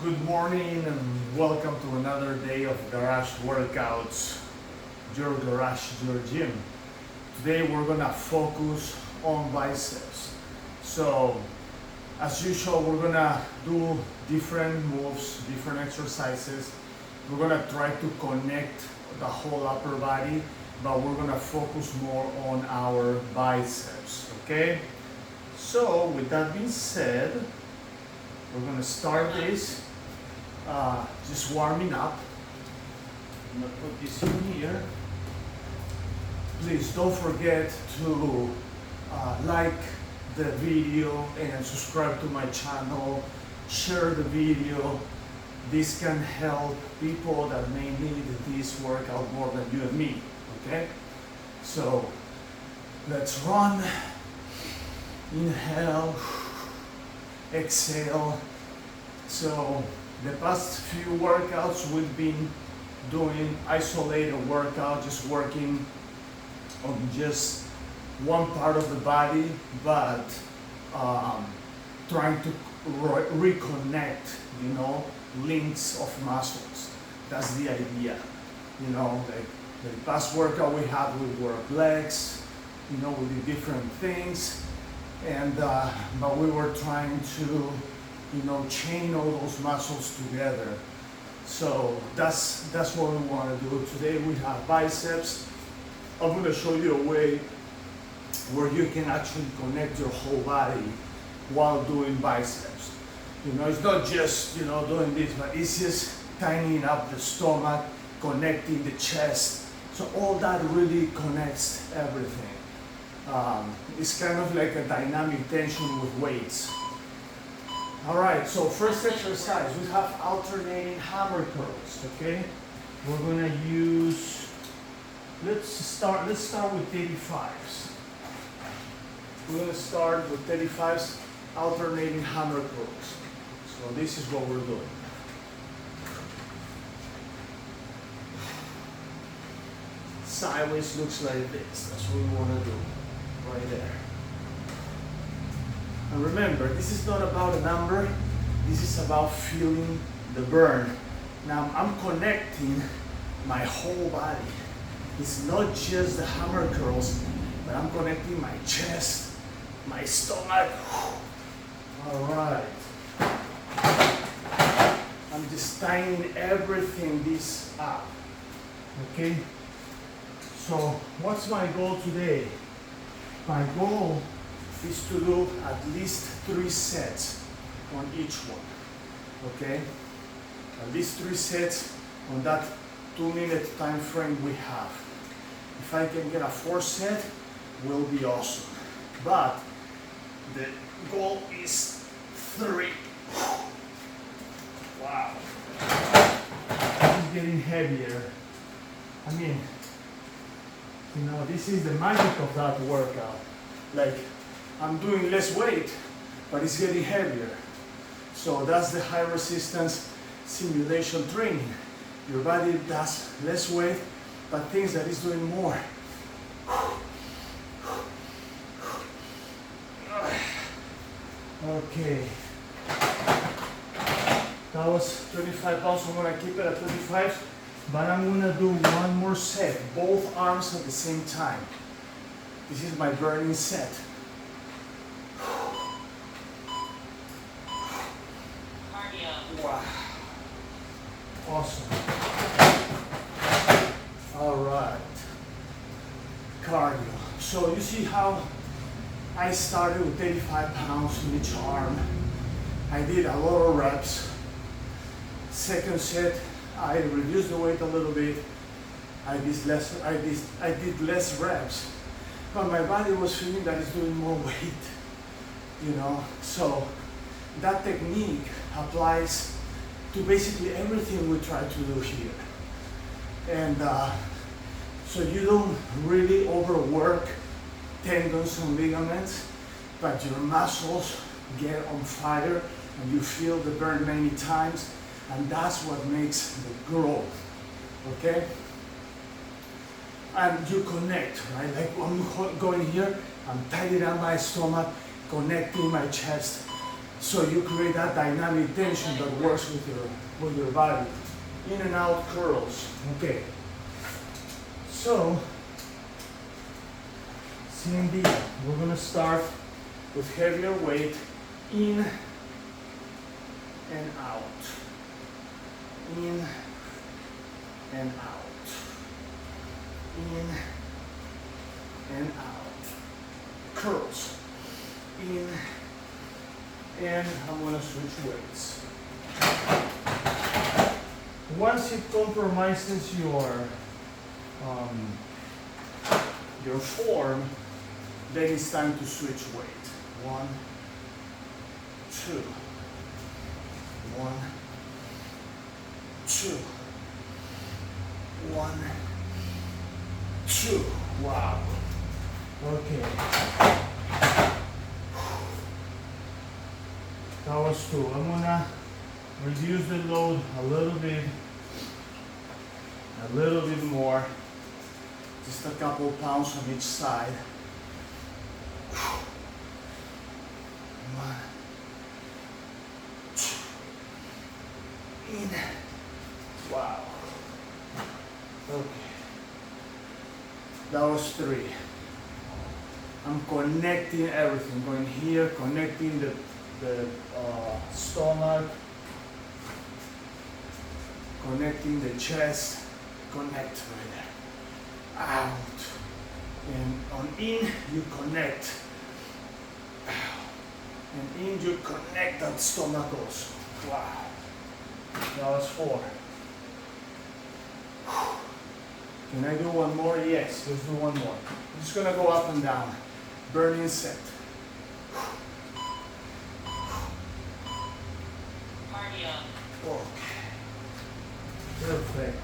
Good morning and welcome to another day of Garage workouts. Your garage, your gym. Today we're gonna focus on biceps. So, as usual, we're gonna do different moves, different exercises. We're gonna try to connect the whole upper body, but we're gonna focus more on our biceps, okay? So, with that being said, we're gonna start this. Just warming up. I'm gonna put this in here. Please don't forget to like the video and subscribe to my channel. Share the video. This can help people that may need this workout more than you and me. Okay? So let's run. Inhale. Exhale. So the past few workouts we've been doing isolated workout, just working on just one part of the body, but trying to reconnect, links of muscles. That's the idea. Like the past workout we had, we worked legs, we did different things, and but we were trying to chain all those muscles together. So that's what we want to do. Today we have biceps. I'm going to show you a way where you can actually connect your whole body while doing biceps. It's not just doing this, but it's just tightening up the stomach, connecting the chest. So all that really connects everything. It's kind of like a dynamic tension with weights. Alright, so first exercise, we have alternating hammer curls, okay? We're gonna use, let's start with 35s. We're gonna start with 35s, alternating hammer curls. So this is what we're doing. Sideways looks like this, that's what we wanna do, right there. And remember, this is not about a number, this is about feeling the burn. Now I'm connecting my whole body. It's not just the hammer curls, but I'm connecting my chest, my stomach. All right. I'm just tying everything this up, okay? So what's my goal today? My goal is to do at least 3 sets on each one, okay? At least 3 sets on that 2-minute time frame we have. If I can get a 4th set, will be awesome. But the goal is 3. Wow. It's getting heavier. I mean, this is the magic of that workout. Like, I'm doing less weight, but it's getting heavier. So that's the high resistance simulation training. Your body does less weight, but thinks that it's doing more. Okay. That was 25 pounds, so I'm gonna keep it at 25, but I'm gonna do one more set, both arms at the same time. This is my burning set. Wow. Awesome. All right. Cardio. So you see how I started with 85 pounds in each arm. I did a lot of reps. Second set, I reduced the weight a little bit. I did less reps, but my body was feeling that it's doing more weight. So that technique applies to basically everything we try to do here. And so you don't really overwork tendons and ligaments, but your muscles get on fire and you feel the burn many times, and that's what makes the growth, okay? And you connect, right? Like I'm going here, I'm tightening up my stomach, connecting my chest, So you create that dynamic tension that works with your body. In and out curls. Okay. So, same deal. We're gonna start with heavier weight, in and out. In and out. In and out. Curls. In and I'm gonna switch weights. Once it compromises your form, then it's time to switch weight. 1, 2, 1, 2, 1, 2. Wow. Okay. That was 2. I'm gonna reduce the load a little bit more. Just a couple pounds on each side. 1, 2, in. Wow. Okay. That was 3. I'm connecting everything. Going here, connecting the stomach, connecting the chest, connect right there. Out. And on in, you connect. Out. And in, you connect that stomach also. Wow. That was 4. Can I do one more? Yes, let's do one more. I'm just gonna go up and down. Burning set. Cardio. Okay. Perfect.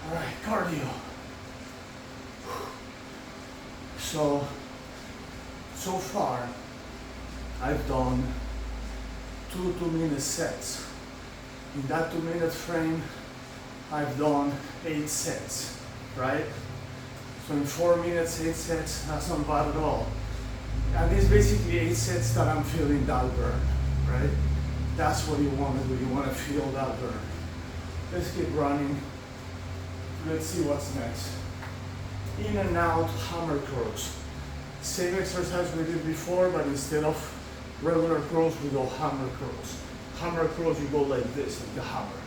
All right, cardio. So far, I've done 2 2-minute sets. In that 2-minute frame, I've done 8 sets, right? So in 4 minutes, 8 sets, that's not bad at all. And it's basically 8 sets that I'm feeling that burn, right? That's what you want to do. You want to feel that burn. Let's keep running. Let's see what's next. In and out hammer curls. Same exercise we did before, but instead of regular curls, we go hammer curls. Hammer curls, you go like this, like the hammer.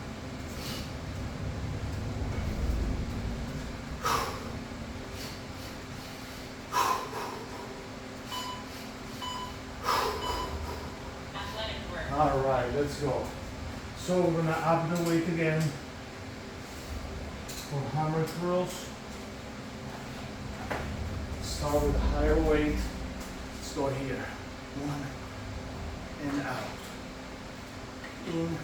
All right, let's go. So we're gonna up the weight again for hammer curls. Start with a higher weight. Let's go here. 1 and out. In,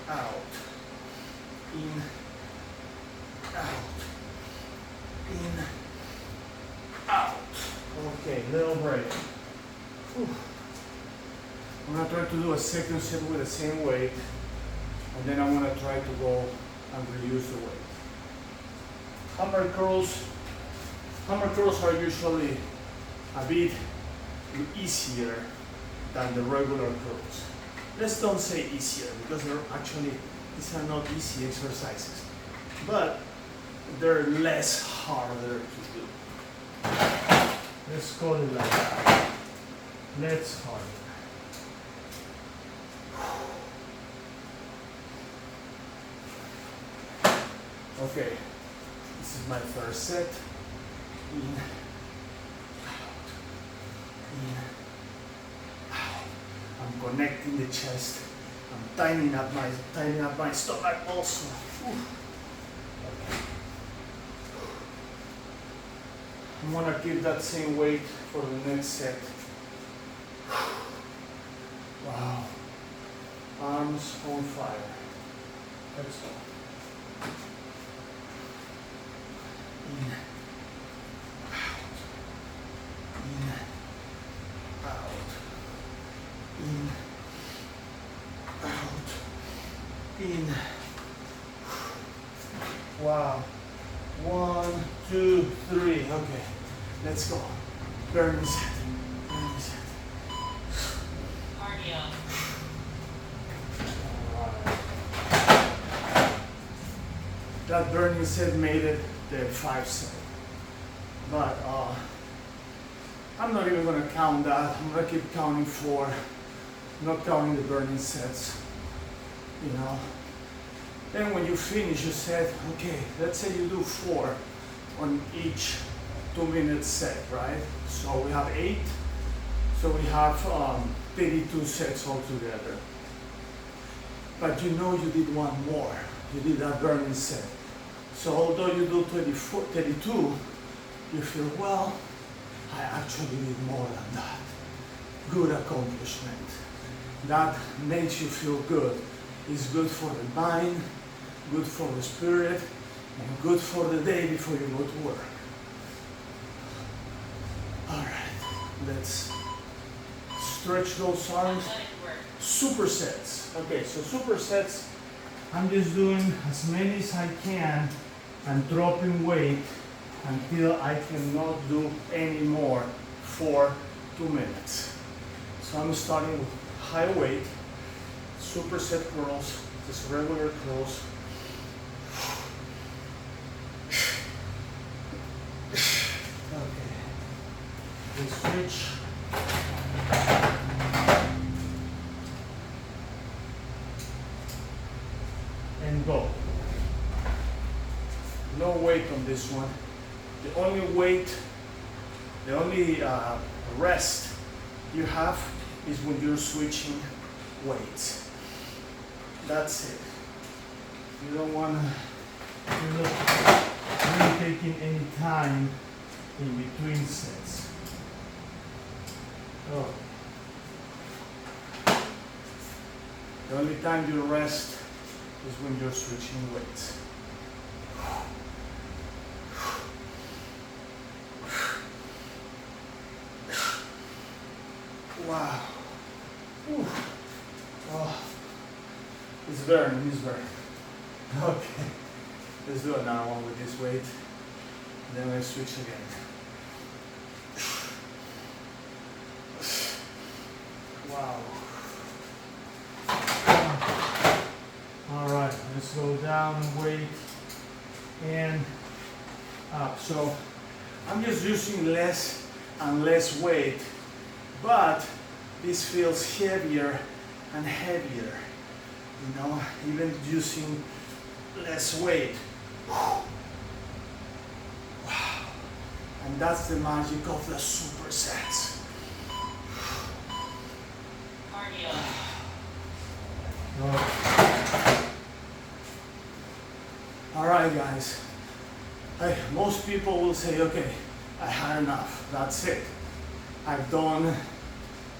out. In, out. In, out. Okay, little break. Whew. I'm gonna try to do a second set with the same weight, and then I'm gonna try to go and reduce the weight. Hammer curls are usually a bit easier than the regular curls. Let's don't say easier, because these are not easy exercises, but they're less harder to do. Let's call it like that. Less harder. Okay, this is my first set. In, out, in, out. I'm connecting the chest. I'm tightening up my stomach also. Okay. I'm gonna keep that same weight for the next set. Wow. Arms on fire. Let's go. In, out, in, out, in. Wow. 1, 2, 3. Okay, let's go. Burning set. Burning set. that burning set made it the 5 set. But I'm not even gonna count that. I'm gonna keep counting 4, not counting the burning sets, you know. Then when you finish your set, okay, let's say you do 4 on each 2-minute set, right? So we have 8, so we have 32 sets altogether. But you know you did one more, you did that burning set. So although you do 32, you feel, well, I actually did more than that. Good accomplishment. That makes you feel good. It's good for the mind, good for the spirit, and good for the day before you go to work. All right, let's stretch those arms. Supersets. Okay, so supersets, I'm just doing as many as I can and dropping weight until I cannot do any more for 2 minutes. So I'm starting with high weight, superset curls, just regular curls. Okay, we switch. And go. No weight on this one. The only weight, the only rest you have is when you're switching weights. That's it. You don't want to, you're not really taking any time in between sets. Oh. The only time you rest is when you're switching weights. Wow. Ooh. Oh. It's burning, it's burning. Okay. Let's do another one with this weight. Then I switch again. Wow. Alright, let's go down, weight, and up. So I'm just using less and less weight, but this feels heavier and heavier, you know, even using less weight. Wow. And that's the magic of the supersets. Cardio. All right, guys. Hey, most people will say, okay, I had enough, that's it. I've done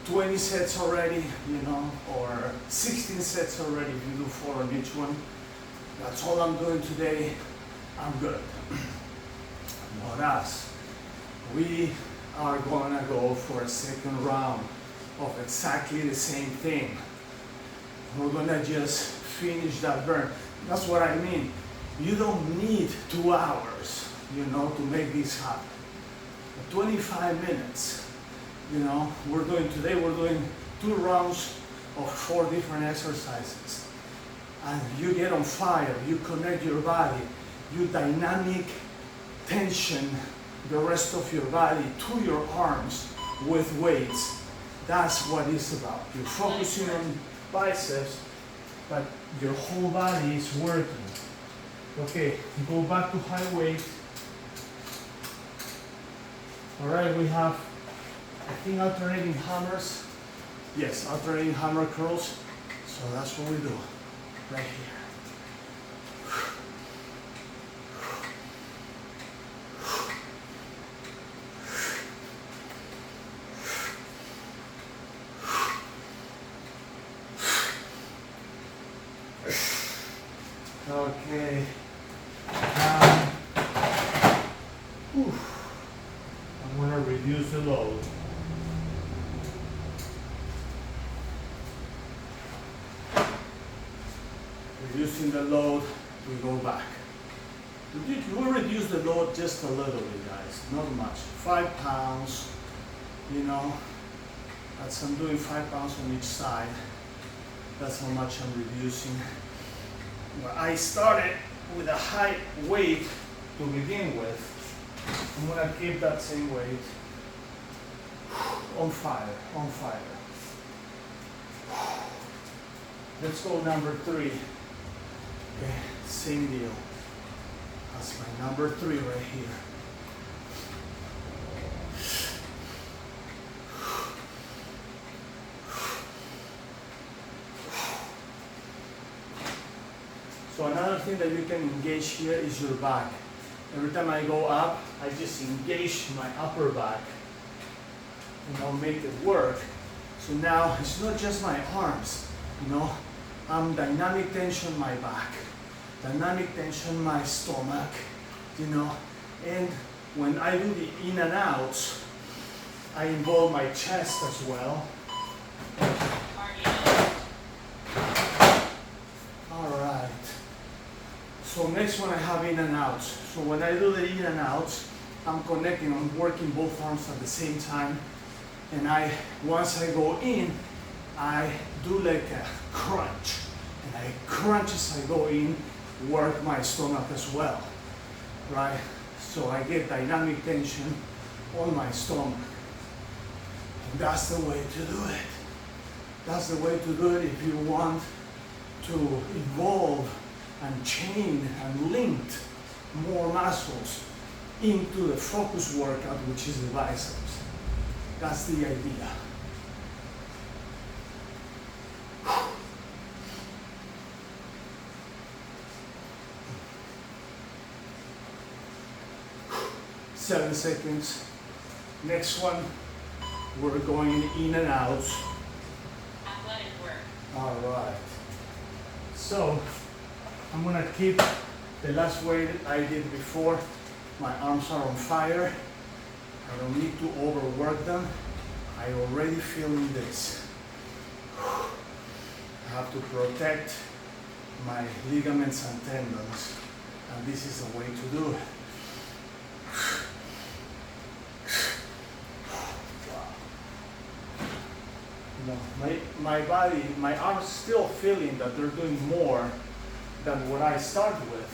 20 sets already, you know, or 16 sets already if you do 4 on each one. That's all I'm doing today, I'm good. Not us. We are gonna go for a second round of exactly the same thing. We're gonna just finish that burn. That's what I mean. You don't need 2 hours, you know, to make this happen. 25 minutes, you know, we're doing 2 rounds of 4 different exercises. And you get on fire, you connect your body, you dynamic tension the rest of your body to your arms with weights. That's what it's about. You're focusing on biceps, but your whole body is working. Okay, go back to high weight. All right, we have, I think, alternating hammers. Yes, alternating hammer curls. So that's what we do, right here. Okay. I'm going to reduce the load. Reducing the load, we go back. We'll reduce the load just a little bit, guys, not much. 5 pounds, you know, that's, I'm doing 5 pounds on each side. That's how much I'm reducing. Well, I started with a high weight to begin with. I'm gonna keep that same weight. On fire, on fire. Let's go number 3. Okay, same deal. That's my number 3 right here. So another thing that you can engage here is your back. Every time I go up, I just engage my upper back and I'll make it work. So now it's not just my arms, you know, I'm dynamic tension my back, dynamic tension my stomach, you know, and when I do the in and outs, I involve my chest as well. Alright. So next one I have in and outs. So when I do the in and outs, I'm connecting, I'm working both arms at the same time. And once I go in, I do like a crunch. And I crunch as I go in, work my stomach as well, right? So I get dynamic tension on my stomach. And that's the way to do it. That's the way to do it if you want to evolve and chain and link more muscles into the focus workout, which is the biceps. That's the idea. Seven seconds. Next one, we're going in and out. Athletic work. All right. So I'm gonna keep the last weight I did before. My arms are on fire. I don't need to overwork them. I already feeling this. I have to protect my ligaments and tendons, and this is the way to do it. Wow. My body, my arms still feeling that they're doing more than what I start with.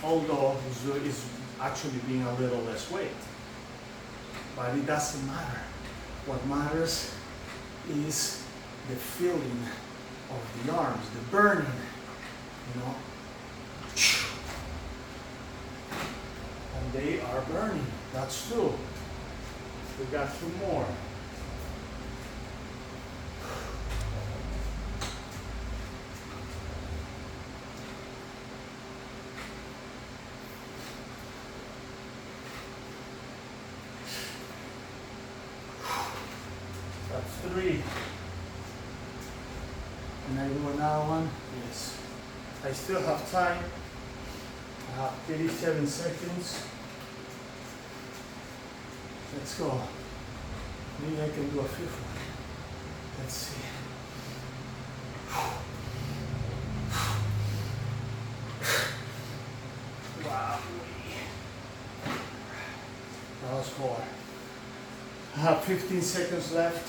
Although it's actually being a little less weight. But it doesn't matter. What matters is the feeling of the arms, the burning, you know. And they are burning, that's true. We got 2 more. That's 3. And I do another one. Yes. I still have time. I have 37 seconds. Let's go. Maybe I can do a 5th one. Let's see. Wow. That was 4. I have 15 seconds left.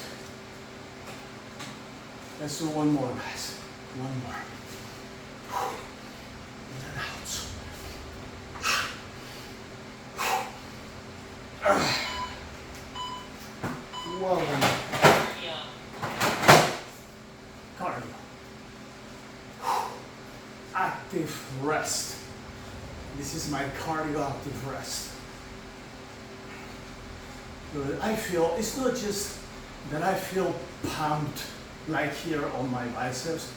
Let's do one more, guys. One more. In and out. Well done. Cardio. Active rest. This is my cardio active rest. Good. I feel, it's not just that I feel pumped like here on my biceps.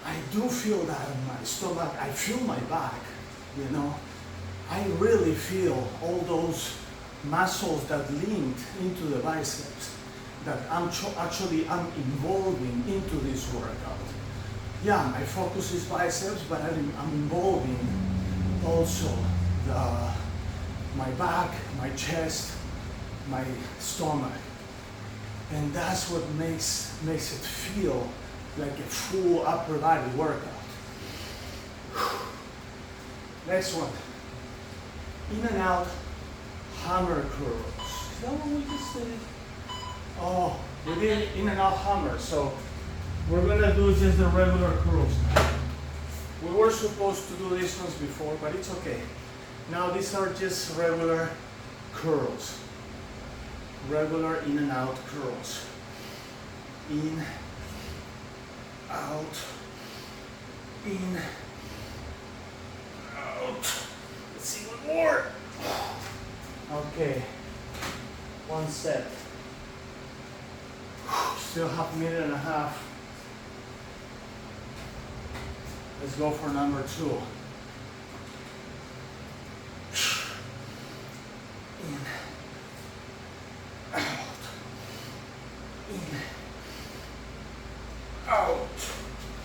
I do feel that in my stomach. I feel my back, you know. I really feel all those muscles that link into the biceps that I'm involving into this workout. Yeah, my focus is biceps, but I'm involving also my back, my chest, my stomach. And that's what makes it feel like a full upper body workout. Next one. In and out hammer curls. Is that what we just did? Oh, we did in and out hammer. So we're gonna do just the regular curls now. We were supposed to do these ones before, but it's okay. Now these are just regular curls. Regular in and out curls. In, out, in, out. Let's see one more. Okay, one set. Still half a minute and a half. Let's go for number 2. In, out, in, out.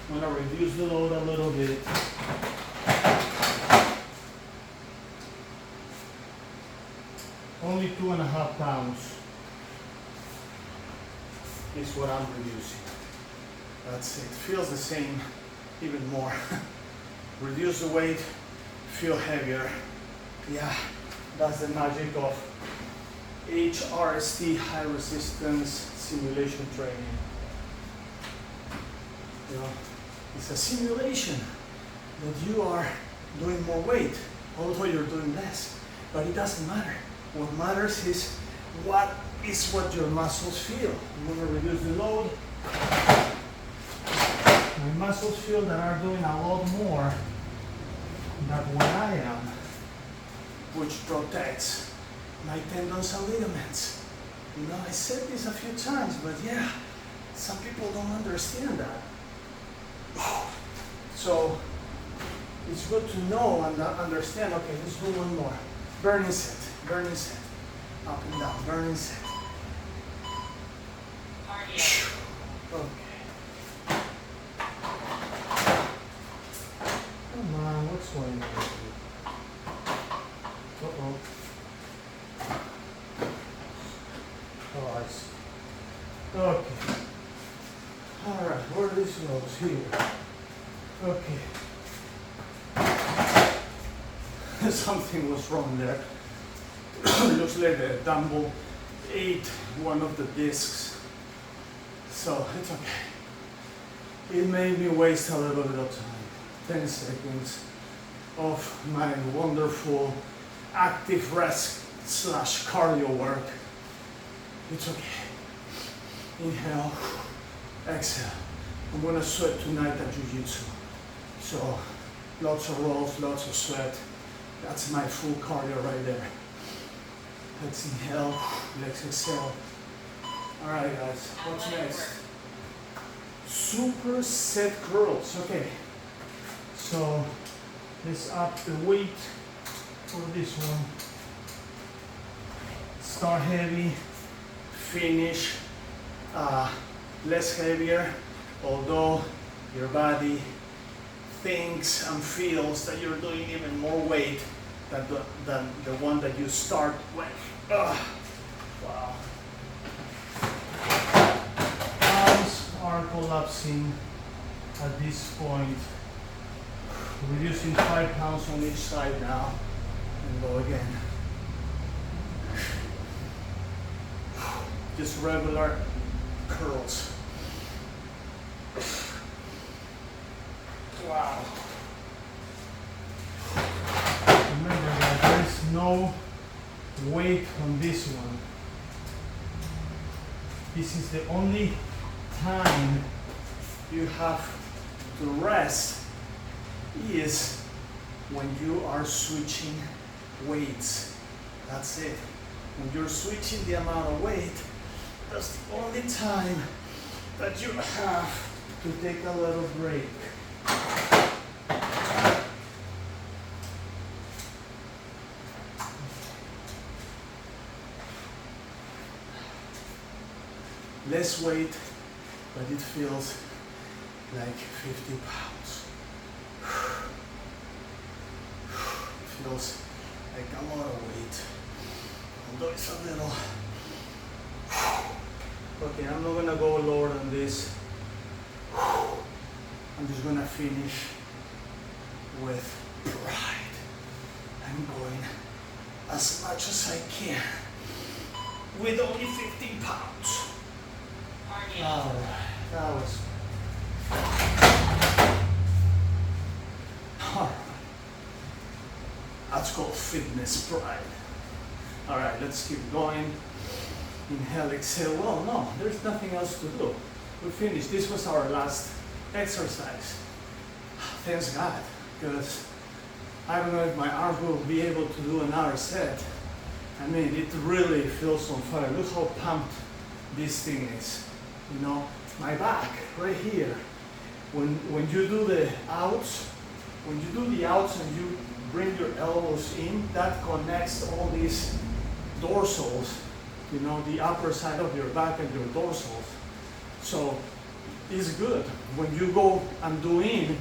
I'm gonna reduce the load a little bit. Only 2.5 pounds is what I'm reducing. That's it. Feels the same, even more. Reduce the weight, feel heavier. Yeah, that's the magic of HRST, high resistance simulation training. You know, it's a simulation that you are doing more weight, although you're doing less. But it doesn't matter. What matters is what your muscles feel. I'm going to reduce the load. My muscles feel that are doing a lot more than what I am, which protects my tendons and ligaments. You know, I said this a few times, but yeah, some people don't understand that. So it's good to know and understand. Okay, let's do one more. Burning set, up and down, burning set. Cardio. Okay. Come on, what's going on here? Uh-oh. Oh, I see. Okay. All right, where this goes? Here. Okay. Something was wrong there. Looks like the dumbbell ate one of the discs. So it's okay. It made me waste a little bit of time. 10 seconds of my wonderful active rest / cardio work. It's okay. Inhale, exhale. I'm gonna sweat tonight at jiu-jitsu. So lots of rolls, lots of sweat. That's my full cardio right there. Let's inhale, let's exhale. All right, guys, what's next? Super set curls. Okay, so let's up the weight for this one. Start heavy, finish less heavier, although your body thinks and feels that you're doing even more weight than the one that you start with. Wow. Arms are collapsing at this point. Reducing 5 pounds on each side now. And go again. Just regular curls. Wow. Remember that there is no weight on this one. This is the only time you have to rest is when you are switching weights. That's it. When you're switching the amount of weight, that's the only time that you have to take a little break. Less weight, but it feels like 50 pounds. It feels like a lot of weight, although it's a little. Okay, I'm not gonna go lower than this. I'm just gonna finish with pride. I'm going as much as I can with only 15 pounds. Alright, that was. fitness pride. All right, let's keep going. Inhale, exhale. Well, no, there's nothing else to do. We finished. This was our last exercise. Thanks God, because I don't know if my arms will be able to do another set. I mean, it really feels on fire. Look how pumped this thing is. You know, my back right here. When you do the outs, and you bring your elbows in, that connects all these dorsals, you know, the upper side of your back and your dorsals. So it's good. When you go and do in,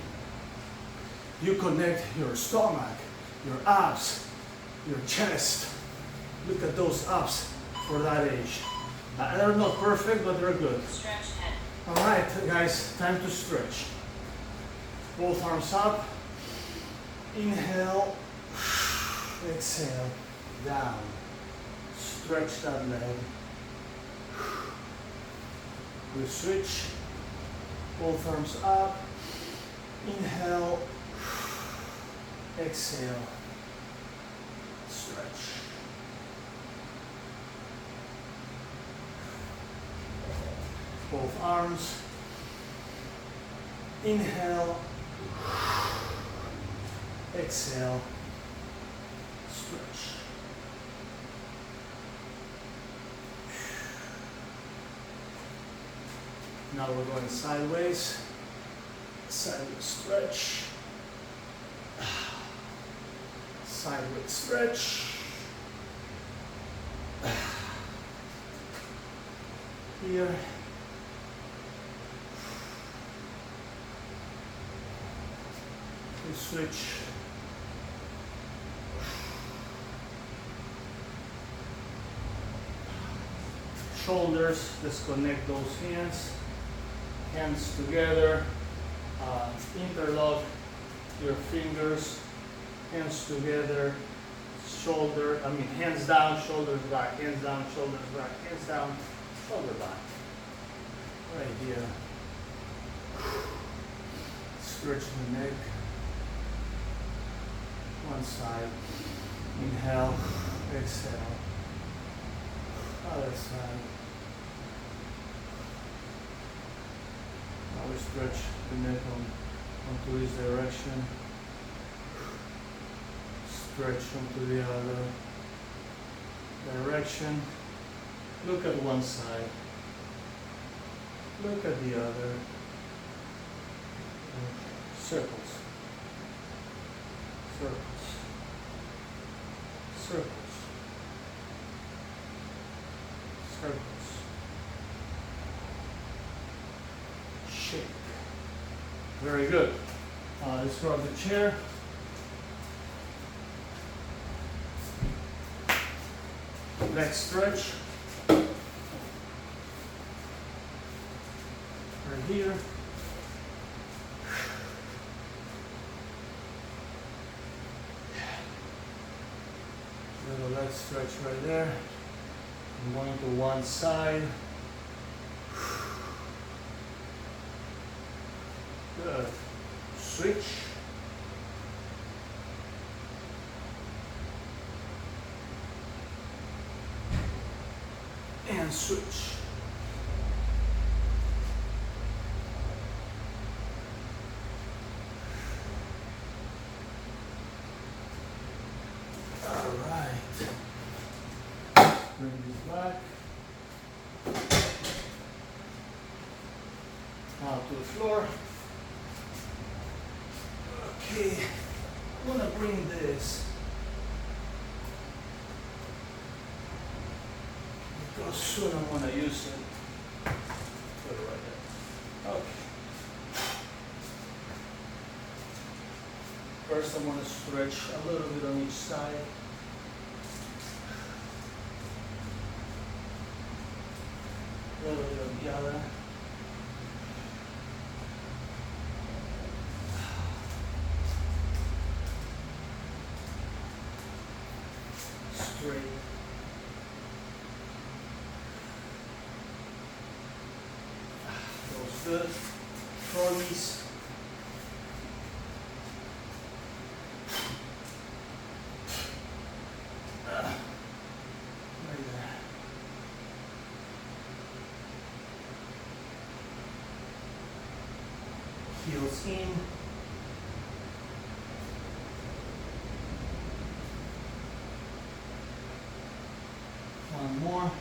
you connect your stomach, your abs, your chest. Look at those abs for that age. They're not perfect, but they're good. Stretch head. All right, guys, time to stretch. Both arms up. Inhale, exhale, down. Stretch that leg. We switch. Both arms up. Inhale, exhale, stretch. Both arms. Inhale, exhale, stretch. Now we're going sideways. Sideways stretch. Sideways stretch. Here. We switch. Shoulders, disconnect those hands. Hands together. Interlock your fingers. Hands together. Hands down, shoulders back. Hands down, shoulders back. Hands down, shoulder back. Right here. Stretch the neck. One side. Inhale, exhale. Other side. Now we stretch the neck onto this direction. Stretch onto the other direction. Look at one side. Look at the other. Circles. Circles. Circles. Circles. Shake. Very good. Let's grab the chair. Leg stretch. Right here. Little leg stretch right there. I'm going to one side. Good. Switch. And switch. All right. Bring this back. Out to the floor. Okay. I'm gonna bring this. Because soon I'm going to use it. Put it right there. Okay. First I'm going to stretch a little bit on each side. A little bit on the other. Straight. Good. Froggies. Heels in. One more.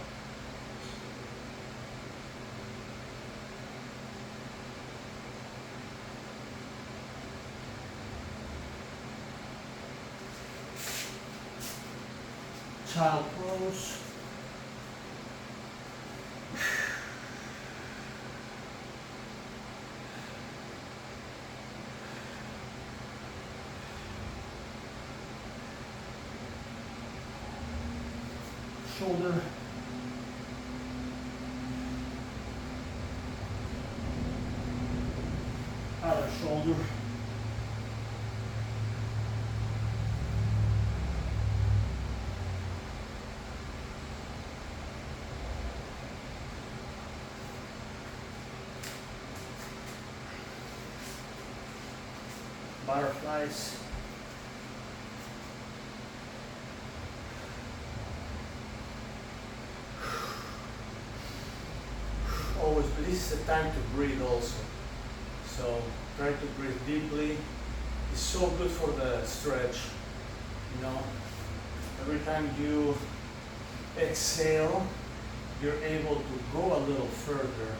Child pose. Shoulder. Other shoulder. Butterflies. Always, but this is the time to breathe also. So try to breathe deeply. It's so good for the stretch, you know. Every time you exhale, you're able to go a little further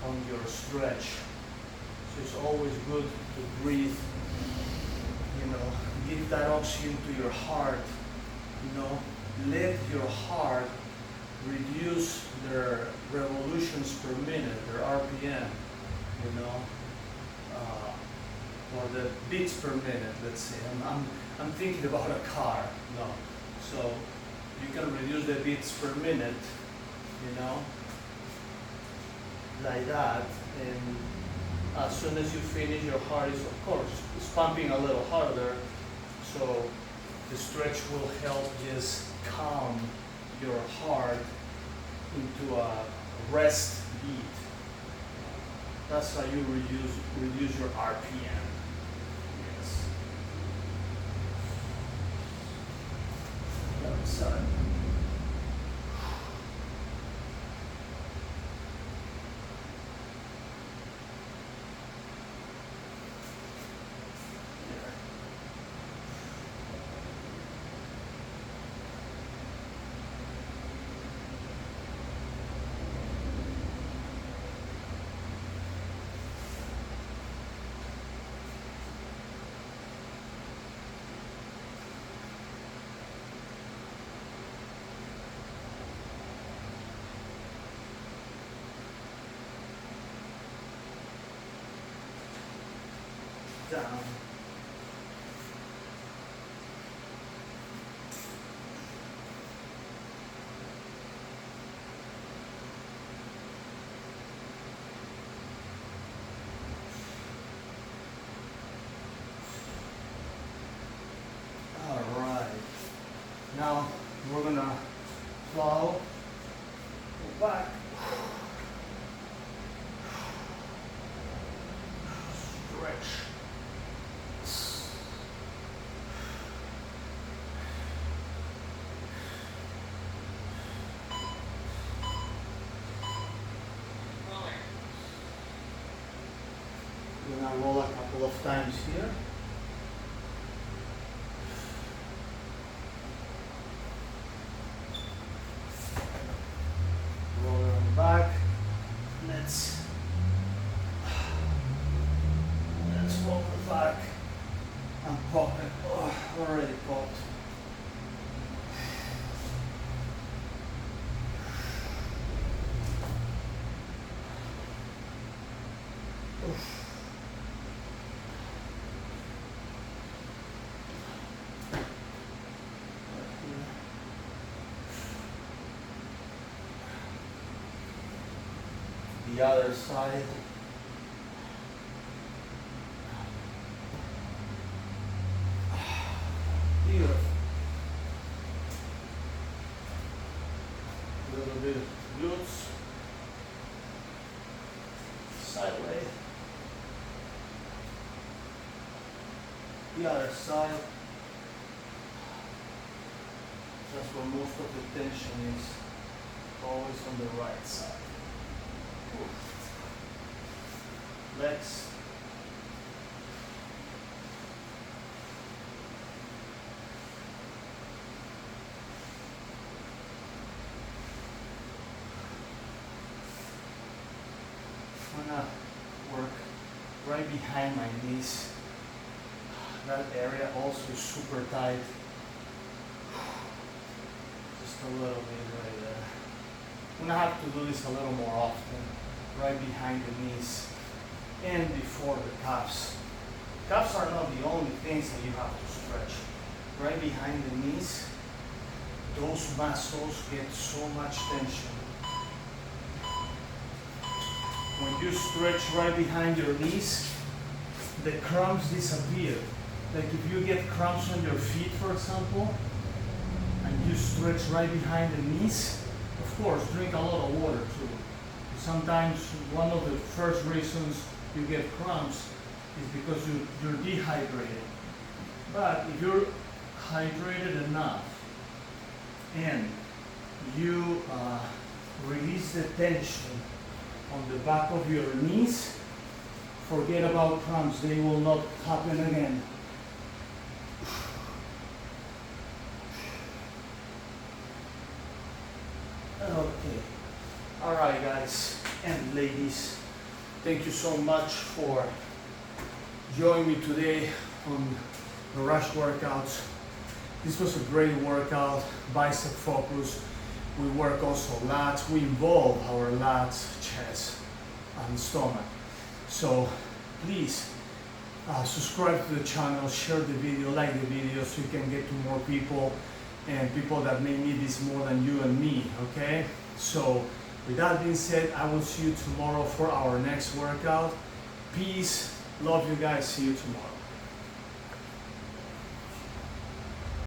on your stretch. So it's always good to breathe, you know, give that oxygen to your heart, you know, let your heart reduce their revolutions per minute, their RPM, you know, or the beats per minute, let's say. I'm thinking about a car, no. So you can reduce the beats per minute, you know, like that, and as soon as you finish, your heart is, of course, is pumping a little harder, so the stretch will help just calm your heart into a rest beat. That's how you reduce your RPM. Yes. The other side. Down. All right. Now we're gonna plow, go back, stretch. Roller. We're gonna roll a couple of times here. Roll it on the back. Let's roll the back and pop it. Oh, already popped. Oof. The other side. Beautiful. A little bit of glutes. Sideways. The other side. That's where most of the tension is. Always on the right side. Legs gonna work right behind my knees. That area also is super tight. Just a little bit right there. I'm gonna have to do this a little more often, right behind the knees and before the calves. Calves are not the only things that you have to stretch. Right behind the knees, those muscles get so much tension. When you stretch right behind your knees, the cramps disappear. Like if you get cramps on your feet, for example, and you stretch right behind the knees, of course, drink a lot of water too. Sometimes one of the first reasons you get cramps is because you're dehydrated. But if you're hydrated enough and you release the tension on the back of your knees, forget about cramps, they will not happen again. Okay, all right guys and ladies, thank you so much for joining me today on the rush workouts. This was a great workout, bicep focus. We work also lats. We involve our lats, chest, and stomach. So please subscribe to the channel, share the video, like the video so you can get to more people and people that may need this more than you and me, okay? So with that being said, I will see you tomorrow for our next workout. Peace, love you guys, see you tomorrow.